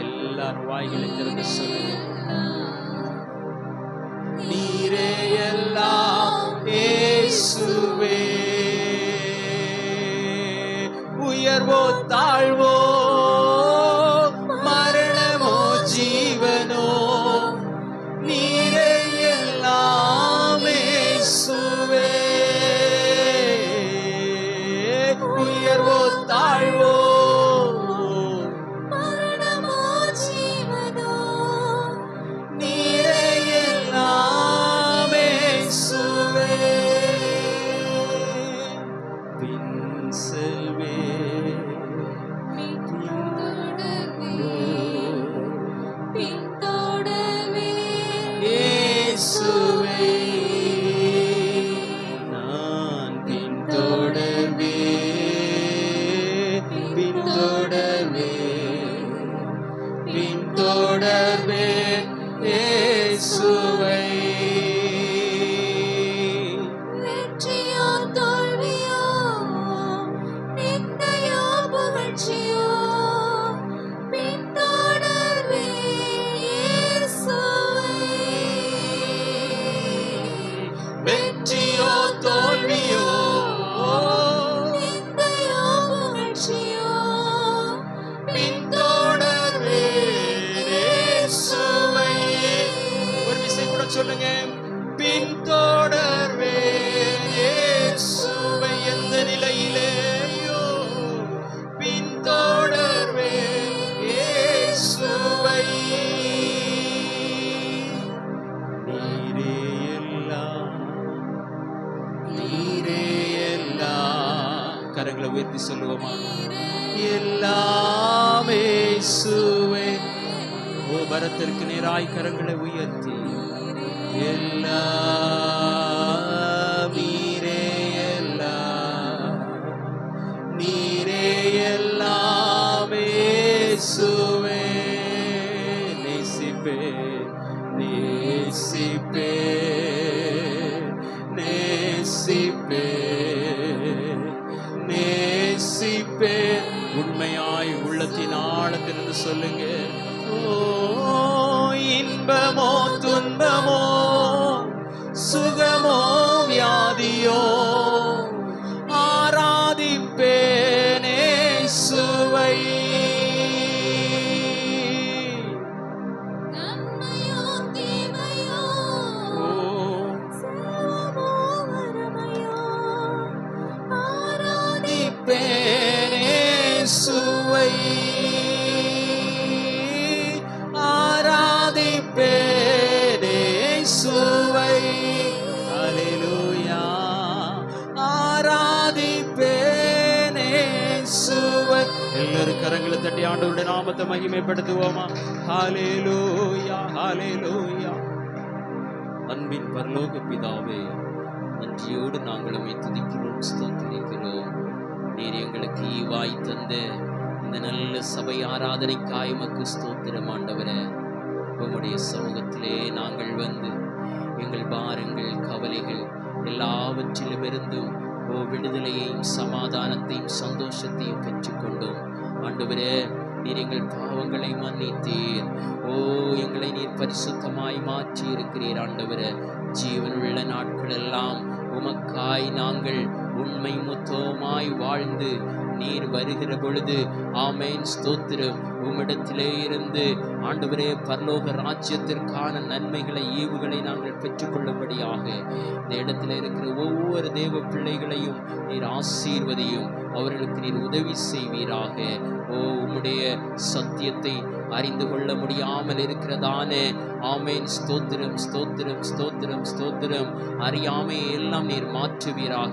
எல்லாரும் வாய்களை திறந்து சொல்லுங்க. நீரே எல்லாம் இயேசுவே. உயர்வோ தாழ்வோ, மரணமோ ஜீவனோ, நீரே எல்லாம் இயேசுவே. உயர்வோ தாழ்வோ, மரணமோ ஜீவனோ, நீரே எல்லாம் இயேசுவே. பின் செல்வே பின்தொடர்வே இயேசுவே. நான் பின்தொடர்வே பின்தொடர்வே பின்தொடர்வே இயேசுவை. வெற்றியோ தோல்வியோ, நிந்தையோ புகழ்ச்சியோ, பின்தொடர்வே இயேசுவை. வெற்றியோ தோல்வியோ, நிந்தையோ புகழ்ச்சியோ, பின்தொடர்வே இயேசுவை. ஒரு விஷயம் கூட சொல்லுங்க. பின்தொடர்வே இயேசுவை. எந்த நிலையிலேயோ பின்தொடர்வே இயேசுவை. நீரே எல்லாம், நீரே எல்லாம். கரங்களை உயர்த்தி சொல்லுவோமா? எல்லாம் இயேசுவே. ஓ பரத்திற்கு நேராய் கரங்களை உயர்த்தி எல்லாம் நீரே எல்லாம், நீரே எல்லாம் இயேசுவே. நேசிப்பே நேசிப்பே நேசிப்பே நேசிப்பே. உண்மையாய் உள்ளத்தின் ஆழத்திலிருந்து சொல்லுங்க. ஓ இன்பமோ துன்பமோ, சுகமோ வியாதியோ, ஆராதிப்பேன் இயேசுவை. நன்மையோ தீமையோ, ஓ செல்வமோ வறுமையோ, ஆராதிப்பேன் இயேசுவை. ஆராதிப்பேன் இயேசுவை. அல்லேலூயா. ஆராதிப்பேன் இயேசுவை. எல்லாரும் கரங்களை தட்டி ஆண்டவருடைய நாமத்தை மகிமைப்படுத்துவோமா? ஹல்லேலூயா ஹல்லேலூயா. அன்பின் பரலோக பிதாவே, நன்றியோடு நாங்கள் உம்மை துதிக்கிறோம், ஸ்தோத்திரிக்கிறோம். நீர் எங்களுக்கு ஈவாய் தந்த இந்த நல்ல சபை ஆராதனைக்காய் உமக்கு ஸ்தோத்திரம் ஆண்டவரே. உம்முடைய சமூகத்திலே நாங்கள் வந்து எங்கள் பாரங்கள் கவலைகள் எல்லாவற்றிலும் இருந்தும் விடுதலையையும் சமாதானத்தையும் சந்தோஷத்தையும் பெற்றுக்கொண்டோம் ஆண்டவரே. நீர் எங்கள் பாவங்களை மன்னித்தீர். ஓ எங்களை நீர் பரிசுத்தமாய் மாற்றி இருக்கிறீர் ஆண்டவரே. ஜீவனுள்ள நாட்கள் எல்லாம் உமக்காய் நாங்கள் உண்மை முத்தமாய் வாழ்ந்து நீர் வருகிற பொழுது ஆமேன் ஸ்தோத்திரம் உம்மிடத்திலே இருந்து ஆண்டவரே பரலோக ராஜ்யத்திற்கான நன்மைகளை ஈவுகளை நாங்கள் பெற்றுக்கொள்ளும்படியாக இந்த இடத்துல இருக்கிற ஒவ்வொரு தேவ பிள்ளைகளையும் நீர் ஆசீர்வதியும், அவர்களுக்கு நீர் உதவி செய்வீராக. ஓ உம்முடைய சத்தியத்தை அறிந்து கொள்ள முடியாமல் இருக்கிறதானே ஆமேன் ஸ்தோத்திரம் ஸ்தோத்திரம் ஸ்தோத்திரம் ஸ்தோத்திரம் அறியாமை எல்லாம் நீர் மாற்றுவீராக.